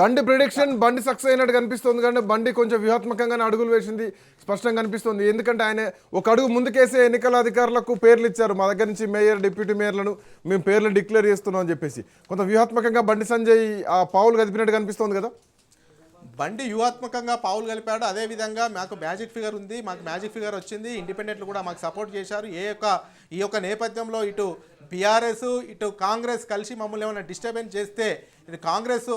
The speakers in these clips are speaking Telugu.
బండి ప్రిడిక్షన్ బండి సక్సెస్ అయినట్టు కనిపిస్తుంది, కానీ బండి కొంచెం వ్యూహాత్మకంగానే అడుగులు వేసింది స్పష్టంగా కనిపిస్తుంది. ఎందుకంటే ఆయన ఒక అడుగు ముందుకేసే ఎన్నికల అధికారులకు పేర్లు ఇచ్చారు, మా దగ్గర నుంచి మేయర్ డిప్యూటీ మేయర్లను మేము పేర్లు డిక్లేర్ చేస్తున్నాం అని చెప్పేసి. కొంత వ్యూహాత్మకంగా బండి సంజయ్ ఆ పావులు కదిపినట్టు కనిపిస్తుంది కదా. బండి వ్యూహాత్మకంగా పావులు కలిపాడు. అదేవిధంగా మాకు మ్యాజిక్ ఫిగర్ ఉంది, మాకు మ్యాజిక్ ఫిగర్ వచ్చింది, ఇండిపెండెంట్లు కూడా మాకు సపోర్ట్ చేశారు. ఈ యొక్క నేపథ్యంలో ఇటు బీఆర్ఎస్ ఇటు కాంగ్రెస్ కలిసి మమ్మల్ని ఏమైనా డిస్టర్బెన్స్ చేస్తే ఇది కాంగ్రెస్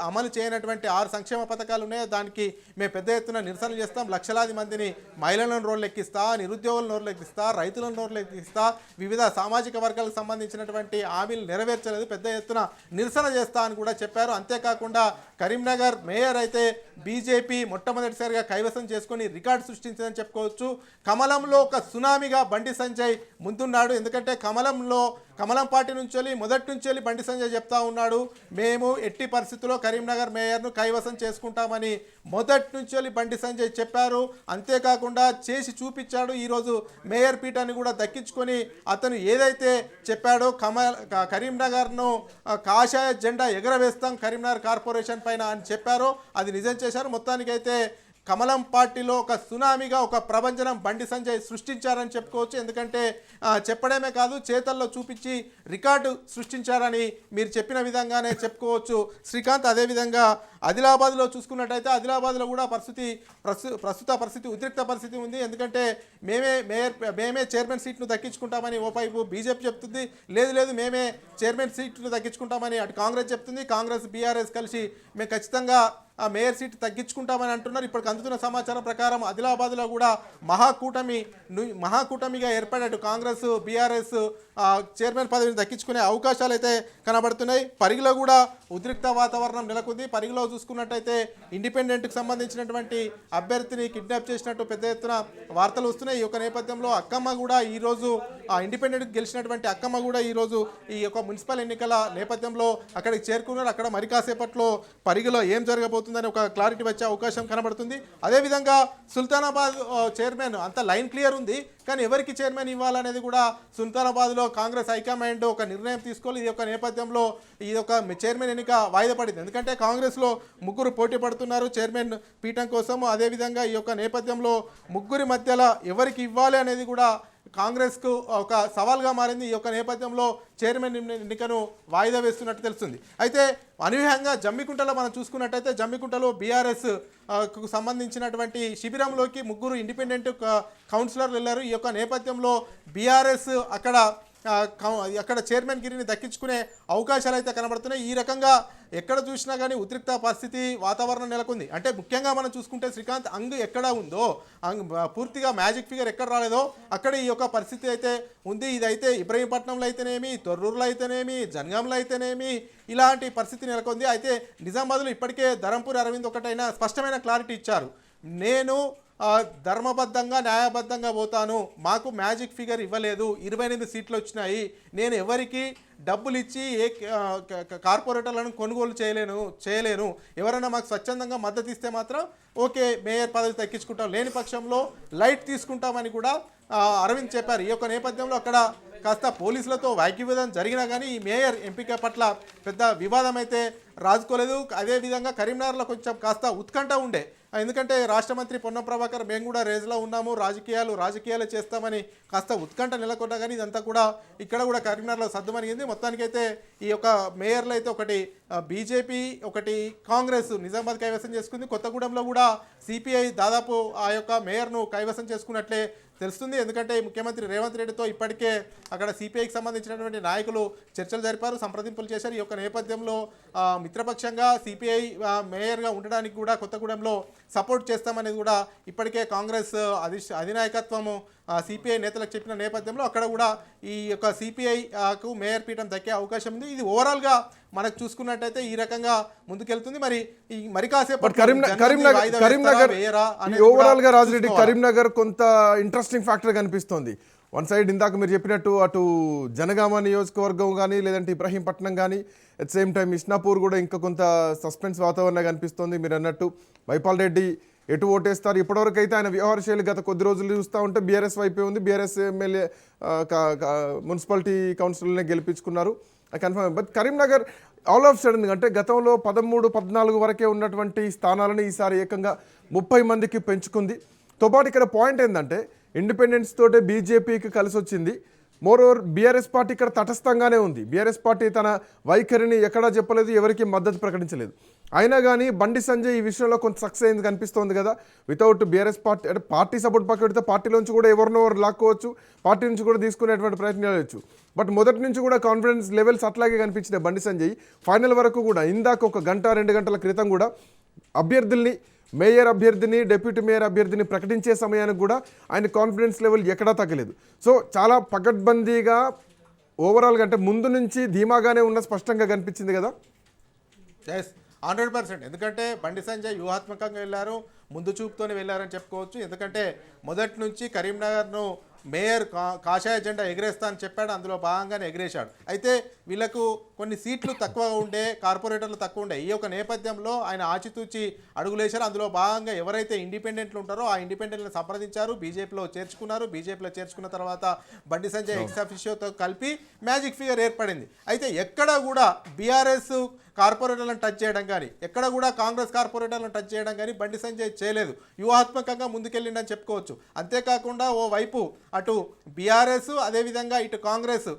అమలు చేయనటువంటి 6 సంక్షేమ పథకాలు ఉన్నాయో దానికి మేము పెద్ద ఎత్తున నిరసన చేస్తాం. లక్షలాది మందిని మహిళలను రోడ్లు ఎక్కిస్తా, నిరుద్యోగుల నోర్లు ఎక్కిస్తా, రైతుల నోర్లు ఎక్కిస్తా, వివిధ సామాజిక వర్గాలకు సంబంధించినటువంటి హామీలు నెరవేర్చలేదు, పెద్ద ఎత్తున నిరసన చేస్తా అని కూడా చెప్పారు. అంతేకాకుండా కరీంనగర్ మేయర్ అయితే బీజేపీ మొట్టమొదటిసారిగా కైవసం చేసుకొని రికార్డు సృష్టించిందని చెప్పుకోవచ్చు. కమలంలో ఒక సునామీగా బండి సంజయ్ ముందున్నాడు. ఎందుకంటే కమలం పార్టీ నుంచి మొదటి నుంచి బండి సంజయ్ చెప్తా ఉన్నాడు, మేము ఎట్టి పరిస్థితుల్లో కరీంనగర్ మేయర్ను కైవసం చేసుకుంటామని మొదటి నుంచి బండి సంజయ్ చెప్పారు. అంతేకాకుండా చేసి చూపించాడు. ఈరోజు మేయర్ పీఠాన్ని కూడా దక్కించుకొని అతను ఏదైతే చెప్పాడో కరీంనగర్ను కాషాయ జెండా ఎగరవేస్తాం కరీంనగర్ కార్పొరేషన్ పైన అని చెప్పారో అది నిజం చేశారు. మొత్తానికైతే కమలం పార్టీలో ఒక సునామీగా ఒక ప్రభంజనం బండి సంజయ్ సృష్టించారని చెప్పుకోవచ్చు. ఎందుకంటే చెప్పడమే కాదు, చేతల్లో చూపించి రికార్డు సృష్టించారని మీరు చెప్పిన విధంగానే చెప్పుకోవచ్చు శ్రీకాంత్. అదేవిధంగా ఆదిలాబాద్లో చూసుకున్నట్టయితే ఆదిలాబాద్లో కూడా ప్రస్తుత పరిస్థితి ఉద్రిక్త పరిస్థితి ఉంది. ఎందుకంటే మేమే చైర్మన్ సీట్ను దక్కించుకుంటామని ఓవైపు బీజేపీ చెప్తుంది, లేదు మేమే చైర్మన్ సీట్ను దక్కించుకుంటామని అటు కాంగ్రెస్ చెప్తుంది. కాంగ్రెస్ బీఆర్ఎస్ కలిసి మేము ఖచ్చితంగా ఆ మేయర్ సీట్ తగ్గించుకుంటామని అంటున్నారు. ఇప్పటికి అందుతున్న సమాచారం ప్రకారం ఆదిలాబాద్లో కూడా మహాకూటమిగా ఏర్పడినట్టు కాంగ్రెస్ బీఆర్ఎస్ చైర్మన్ పదవిని దక్కించుకునే అవకాశాలు అయితే కనబడుతున్నాయి. పరిగిలో కూడా ఉద్రిక్త వాతావరణం నెలకొంది. పరిగిలో చూసుకున్నట్టయితే ఇండిపెండెంట్కి సంబంధించినటువంటి అభ్యర్థిని కిడ్నాప్ చేసినట్టు పెద్ద ఎత్తున వార్తలు వస్తున్నాయి. ఈ యొక్క నేపథ్యంలో అక్కమ్మ కూడా ఈరోజు ఇండిపెండెంట్కి గెలిచినటువంటి అక్కమ్మ కూడా ఈరోజు ఈ యొక్క మున్సిపల్ ఎన్నికల నేపథ్యంలో అక్కడికి చేరుకున్నారు. అక్కడ మరి కాసేపట్లో పరిగిలో ఏం జరగబోతుందని ఒక క్లారిటీ వచ్చే అవకాశం కనబడుతుంది. అదేవిధంగా సుల్తానాబాద్ చైర్మన్ అంత లైన్ క్లియర్ ఉంది, కానీ ఎవరికి చైర్మన్ ఇవ్వాలనేది కూడా సుల్తానాబాద్లో కాంగ్రెస్ హైకమాండ్ ఒక నిర్ణయం తీసుకోవాలి. ఈ యొక్క నేపథ్యంలో ఈ యొక్క చైర్మన్ ఎన్నిక వాయిదా పడింది. ఎందుకంటే కాంగ్రెస్లో 3 పోటీ పడుతున్నారు చైర్మన్ పీఠం కోసం. అదేవిధంగా ఈ యొక్క నేపథ్యంలో 3 మధ్యలో ఎవరికి ఇవ్వాలి అనేది కూడా కాంగ్రెస్కు ఒక సవాల్గా మారింది. ఈ యొక్క నేపథ్యంలో చైర్మన్ ఎన్నికను వాయిదా వేస్తున్నట్టు తెలుస్తుంది. అయితే అనూహ్యంగా జమ్మికుంటలో మనం చూసుకున్నట్టయితే జమ్మికుంటలో బీఆర్ఎస్ కు సంబంధించినటువంటి శిబిరంలోకి 3 ఇండిపెండెంట్ కౌన్సిలర్లు వెళ్ళారు. ఈ యొక్క నేపథ్యంలో బీఆర్ఎస్ అక్కడ చైర్మన్ గిరిని దక్కించుకునే అవకాశాలు అయితే కనబడుతున్నాయి. ఈ రకంగా ఎక్కడ చూసినా కానీ ఉద్రిక్త పరిస్థితి వాతావరణం నెలకొంది. అంటే ముఖ్యంగా మనం చూసుకుంటే శ్రీకాంత్ ఎక్కడ ఉందో పూర్తిగా మ్యాజిక్ ఫిగర్ ఎక్కడ రాలేదో అక్కడ ఈ యొక్క పరిస్థితి అయితే ఉంది. ఇదైతే ఇబ్రహీంపట్నంలో అయితేనేమి, తొర్రూరులో అయితేనేమి, జనగాంలో అయితేనేమి ఇలాంటి పరిస్థితి నెలకొంది. అయితే నిజామాబాద్లో ఇప్పటికే ధరంపూర్ అరవింద్ ఒకటైనా స్పష్టమైన క్లారిటీ ఇచ్చారు, నేను ధర్మబద్ధంగా న్యాయబద్ధంగా పోతాను, మాకు మ్యాజిక్ ఫిగర్ ఇవ్వలేదు, 28 సీట్లు వచ్చినాయి, నేను ఎవరికి డబ్బులు ఇచ్చి కార్పొరేటర్లను కొనుగోలు చేయలేను, ఎవరైనా మాకు స్వచ్ఛందంగా మద్దతు ఇస్తే మాత్రం ఓకే మేయర్ పదవి తగ్గించుకుంటాం, లేని పక్షంలో లైట్ తీసుకుంటామని కూడా అరవింద్ చెప్పారు. ఈ యొక్క నేపథ్యంలో అక్కడ కాస్త పోలీసులతో వాగ్వివాదం జరిగినా కానీ ఈ మేయర్ ఎంపిక పట్ల పెద్ద వివాదం అయితే రాజుకోలేదు. అదేవిధంగా కరీంనగర్లో కొంచెం కాస్త ఉత్కంఠ ఉండే, ఎందుకంటే రాష్ట్ర మంత్రి పొన్నం ప్రభాకర్ మేము కూడా రేజ్లో ఉన్నాము, రాజకీయాలు చేస్తామని కాస్త ఉత్కంఠ నెలకొన్నా కానీ ఇదంతా కూడా ఇక్కడ కూడా కరీంనగర్లో సర్దుమణిగింది. మొత్తానికైతే ఈ యొక్క మేయర్లు అయితే ఒకటి బీజేపీ ఒకటి కాంగ్రెస్ నిజామాబాద్ కైవసం చేసుకుంది. కొత్తగూడెంలో కూడా సిపిఐ దాదాపు ఆ యొక్క మేయర్ను కైవసం చేసుకున్నట్లే తెలుస్తుంది. ఎందుకంటే ముఖ్యమంత్రి రేవంత్ రెడ్డితో ఇప్పటికే అక్కడ సిపిఐకి సంబంధించినటువంటి నాయకులు చర్చలు జరిపారు, సంప్రదింపులు చేశారు. ఈ యొక్క నేపథ్యంలో మిత్రపక్షంగా సిపిఐ మేయర్గా ఉండడానికి కూడా కొత్తగూడెంలో సపోర్ట్ చేస్తామనేది కూడా ఇప్పటికే కాంగ్రెస్ అధినాయకత్వము సిపిఐ నేతలకు చెప్పిన నేపథ్యంలో అక్కడ కూడా ఈ యొక్క సిపిఐకు మేయర్ పీఠం దక్కే అవకాశం ఉంది. ఇది ఓవరాల్గా మనకు చూసుకున్నట్టయితే ఈ రకంగా ముందుకెళ్తుంది. మరి కాసేపు ఓవరాల్గా రాజరెడ్డి కరీంనగర్ కొంత ఇంట్రెస్టింగ్ ఫ్యాక్టర్ కనిపిస్తోంది. వన్ సైడ్ ఇందాక మీరు చెప్పినట్టు అటు జనగామ నియోజకవర్గం కానీ లేదంటే ఇబ్రహీంపట్నం కానీ అట్ సేమ్ టైం ఇస్నాపూర్ కూడా ఇంకా కొంత సస్పెన్స్ వాతావరణం కనిపిస్తోంది. మీరు అన్నట్టు మైపాల్ రెడ్డి ఎటు ఓటేస్తారు, ఇప్పటివరకు అయితే ఆయన వ్యవహార శైలి గత కొద్ది రోజులు చూస్తూ ఉంటే బీఆర్ఎస్ వైపే ఉంది. బీఆర్ఎస్ ఎమ్మెల్యే మున్సిపాలిటీ కౌన్సిల్నే గెలిపించుకున్నారు confirm. But Karimnagar all of sudden అంటే గతంలో 13-14 వరకే ఉన్నటువంటి స్థానాలను ఈసారి ఏకంగా 30 మందికి పెంచుకుంది. తో పాటు ఇక్కడ పాయింట్ ఏంటంటే ఇండిపెండెన్స్ తోటే బీజేపీకి కలిసి వచ్చింది. మోర్ ఓవర్ బీఆర్ఎస్ పార్టీ ఇక్కడ తటస్థంగానే ఉంది. బీఆర్ఎస్ పార్టీ తన వైఖరిని ఎక్కడా చెప్పలేదు, ఎవరికి మద్దతు ప్రకటించలేదు. అయినా కానీ బండి సంజయ్ ఈ విషయంలో కొంత సక్సెస్ అయింది కనిపిస్తోంది కదా. వితౌట్ బీఆర్ఎస్ పార్టీ అంటే పార్టీ సపోర్ట్ పక్క పెడితే పార్టీలోంచి కూడా ఎవరినోవరు లాక్కోవచ్చు, పార్టీ నుంచి కూడా తీసుకునేటువంటి ప్రయత్నం చేయవచ్చు. బట్ మొదటి నుంచి కూడా కాన్ఫిడెన్స్ లెవెల్స్ అట్లాగే కనిపించినాయి బండి సంజయ్. ఫైనల్ వరకు కూడా ఇందాక 1 గంట 2 గంటల క్రితం కూడా అభ్యర్థుల్ని, మేయర్ అభ్యర్థిని, డిప్యూటీ మేయర్ అభ్యర్థిని ప్రకటించే సమయానికి కూడా ఆయన కాన్ఫిడెన్స్ లెవెల్ ఎక్కడా తగ్గలేదు. సో చాలా పకడ్బందీగా ఓవరాల్గా అంటే ముందు నుంచి ధీమాగానే ఉన్న స్పష్టంగా కనిపించింది కదా. ఎస్ 100%. ఎందుకంటే బండి సంజయ్ వ్యూహాత్మకంగా వెళ్ళారు, ముందు చూపుతోనే వెళ్ళారని చెప్పుకోవచ్చు. ఎందుకంటే మొదటి నుంచి కరీంనగర్ను మేయర్ కాషాయ జెండా ఎగరేస్తా అని చెప్పాడు, అందులో భాగంగానే ఎగరేశాడు. అయితే వీళ్ళకు కొన్ని సీట్లు తక్కువగా ఉండే, కార్పొరేటర్లు తక్కువ ఉండే. ఈ యొక్క నేపథ్యంలో ఆయన ఆచితూచి అడుగులేశారు. అందులో భాగంగా ఎవరైతే ఇండిపెండెంట్లు ఉంటారో ఆ ఇండిపెండెంట్లను సంప్రదించారు, బీజేపీలో చేర్చుకున్నారు. బీజేపీలో చేర్చుకున్న తర్వాత బండి సంజయ్ ఎక్స్ అఫిషియోతో కలిపి మ్యాజిక్ ఫిగర్ ఏర్పడింది. అయితే ఎక్కడ కూడా బీఆర్ఎస్ కార్పొరేటర్లను టచ్ చేయడం కానీ, ఎక్కడ కూడా కాంగ్రెస్ కార్పొరేటర్లను టచ్ చేయడం కానీ బండి సంజయ్ చేయలేదు. వ్యూహాత్మకంగా ముందుకెళ్ళిందని చెప్పుకోవచ్చు. అంతేకాకుండా ఓ వైపు అటు బీఆర్ఎస్ అదేవిధంగా ఇటు కాంగ్రెస్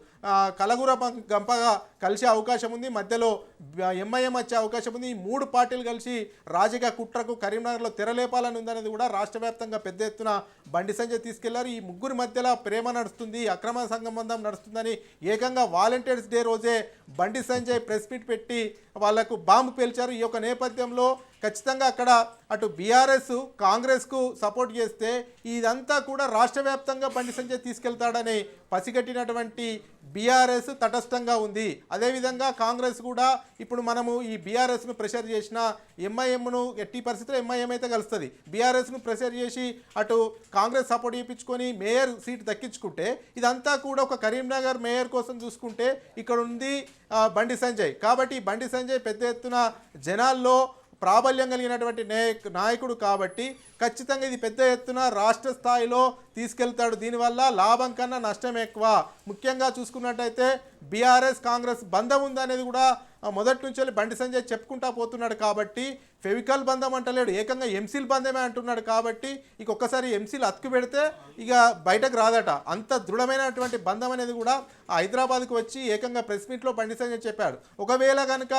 కలగుర గంపగా కలిసే అవకాశం ఉంది, మధ్యలో ఎంఐఎం వచ్చే అవకాశం ఉంది. ఈ 3 పార్టీలు కలిసి రాజకీయ కుట్రకు కరీంనగర్లో తెరలేపాలని ఉందనేది కూడా రాష్ట్ర వ్యాప్తంగా పెద్ద ఎత్తున బండి సంజయ్ తీసుకెళ్లారు. ఈ ముగ్గురి మధ్యలో ప్రేమ నడుస్తుంది, అక్రమ సంబంధం నడుస్తుందని ఏకంగా వాలంటీర్స్ డే రోజే బండి సంజయ్ ప్రెస్ మీట్ పెట్టి వాళ్లకు బాంబు పేల్చారు. ఈ యొక్క నేపథ్యంలో ఖచ్చితంగా అక్కడ అటు బీఆర్ఎస్ కాంగ్రెస్కు సపోర్ట్ చేస్తే ఇదంతా కూడా రాష్ట్ర వ్యాప్తంగా బండి సంజయ్ తీసుకెళ్తాడని పసిగట్టినటువంటి బీఆర్ఎస్ తటస్థంగా ఉంది. అదేవిధంగా కాంగ్రెస్ కూడా ఇప్పుడు మనము ఈ బీఆర్ఎస్ను ప్రెషర్ చేసిన ఎంఐఎంను ఎట్టి పరిస్థితుల్లో ఎంఐఎం అయితే కలుస్తుంది. బీఆర్ఎస్ను ప్రెషర్ చేసి అటు కాంగ్రెస్ సపోర్ట్ చేయించుకొని మేయర్ సీట్ దక్కించుకుంటే ఇదంతా కూడా ఒక కరీంనగర్ మేయర్ కోసం చూసుకుంటే ఇక్కడ ఉంది బండి సంజయ్. కాబట్టి బండి సంజయ్ పెద్ద ఎత్తున జనాల్లో ప్రాబల్యం కలిగినటువంటి నాయకుడు కాబట్టి ఖచ్చితంగా ఇది పెద్ద ఎత్తున రాష్ట్ర స్థాయిలో తీసుకెళ్తాడు. దీనివల్ల లాభం కన్నా నష్టం ఎక్కువ. ముఖ్యంగా చూసుకున్నట్టయితే బీఆర్ఎస్ కాంగ్రెస్ బంధం ఉందనేది కూడా మొదటి నుంచి బండి సంజయ్ చెప్పుకుంటా పోతున్నాడు. కాబట్టి ఫెవికల్ బంధం అంటలేడు, ఏకంగా ఎంసీల్ బంధమే అంటున్నాడు. కాబట్టి ఇక ఒక్కసారి ఎంసీల్ అతుకు పెడితే ఇక బయటకు రాదట. అంత దృఢమైనటువంటి బంధం అనేది కూడా హైదరాబాద్కు వచ్చి ఏకంగా ప్రెస్ మీట్లో బండి సంజయ్ చెప్పాడు. ఒకవేళ కనుక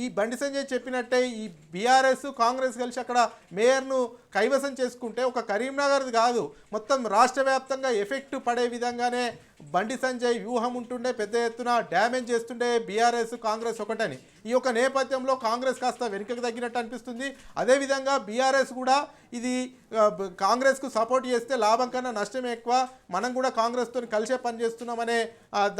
ఈ బండి సంజయ్ చెప్పినట్టే ఈ బీఆర్ఎస్ కాంగ్రెస్ కలిసి అక్కడ మేయర్ను కైవసం చేసుకుంటే ఒక కరీంనగర్ కాదు మొత్తం రాష్ట్ర వ్యాప్తంగా ఎఫెక్ట్ పడే విధంగానే బండి సంజయ్ వ్యూహం ఉంటుండే, పెద్ద ఎత్తున డ్యామేజ్ చేస్తుండే బీఆర్ఎస్ కాంగ్రెస్ ఒకటని. ఈ యొక్క నేపథ్యంలో కాంగ్రెస్ కాస్త వెనుకకు తగ్గినట్టు అనిపిస్తుంది. అదేవిధంగా బీఆర్ఎస్ కూడా ఇది కాంగ్రెస్కు సపోర్ట్ చేస్తే లాభం కన్నా నష్టమే ఎక్కువ, మనం కూడా కాంగ్రెస్తో కలిసే పని చేస్తున్నామనే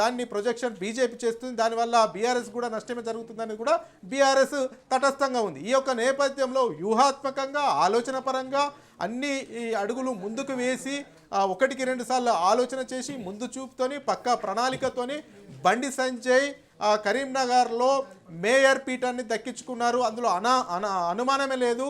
దాన్ని ప్రొజెక్షన్ బీజేపీ చేస్తుంది. దానివల్ల బీఆర్ఎస్ కూడా నష్టమే జరుగుతుందని కూడా బీఆర్ఎస్ తటస్థంగా ఉంది. ఈ యొక్క నేపథ్యంలో వ్యూహాత్మకంగా ఆలోచన పరంగా అన్ని ఈ అడుగులు ముందుకు వేసి 1-2 సార్లు ఆలోచన చేసి ముందు చూపుతోని పక్కా ప్రణాళికతోని బండి సంజయ్ కరీంనగర్లో మేయర్ పీఠాన్ని దక్కించుకున్నారు. అందులో అనుమానమే లేదు.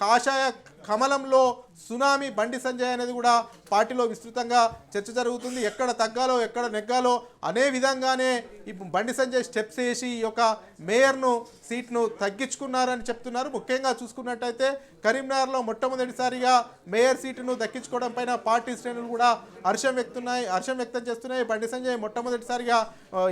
కాషాయ కమలంలో సునామీ బండి సంజయ్ అనేది కూడా పార్టీలో విస్తృతంగా చర్చ జరుగుతుంది. ఎక్కడ తగ్గాలో ఎక్కడ నెగ్గాలో అనే విధంగానే ఈ బండి సంజయ్ స్టెప్స్ వేసి ఈ యొక్క మేయర్ను సీట్ను తగ్గించుకున్నారని చెప్తున్నారు. ముఖ్యంగా చూసుకున్నట్టయితే కరీంనగర్లో మొట్టమొదటిసారిగా మేయర్ సీటును దక్కించుకోవడం పైన పార్టీ శ్రేణులు కూడా హర్షం వ్యక్తం చేస్తున్నాయి. బండి సంజయ్ మొట్టమొదటిసారిగా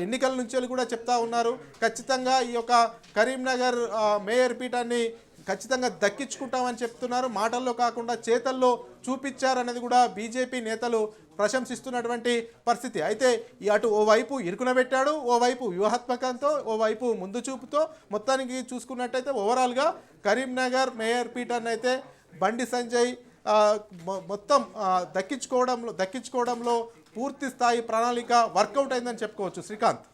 ఎన్నికల నుంచి కూడా చెప్తా ఉన్నారు ఖచ్చితంగా ఈ యొక్క కరీంనగర్ మేయర్ పీఠాన్ని ఖచ్చితంగా దక్కించుకుంటామని చెప్తున్నారు. మాటల్లో కాకుండా చేతల్లో చూపించారనేది కూడా బీజేపీ నేతలు ప్రశంసిస్తున్నటువంటి పరిస్థితి. అయితే అటు ఓవైపు ఇరుకునబెట్టాడు, ఓవైపు వ్యూహాత్మకంతో, ఓవైపు ముందు చూపుతో మొత్తానికి చూసుకున్నట్టయితే ఓవరాల్గా కరీంనగర్ మేయర్ పీఠాన్ని అయితే బండి సంజయ్ మొత్తం దక్కించుకోవడంలో పూర్తి స్థాయి ప్రణాళిక వర్కౌట్ అయిందని చెప్పుకోవచ్చు. శ్రీకాంత్.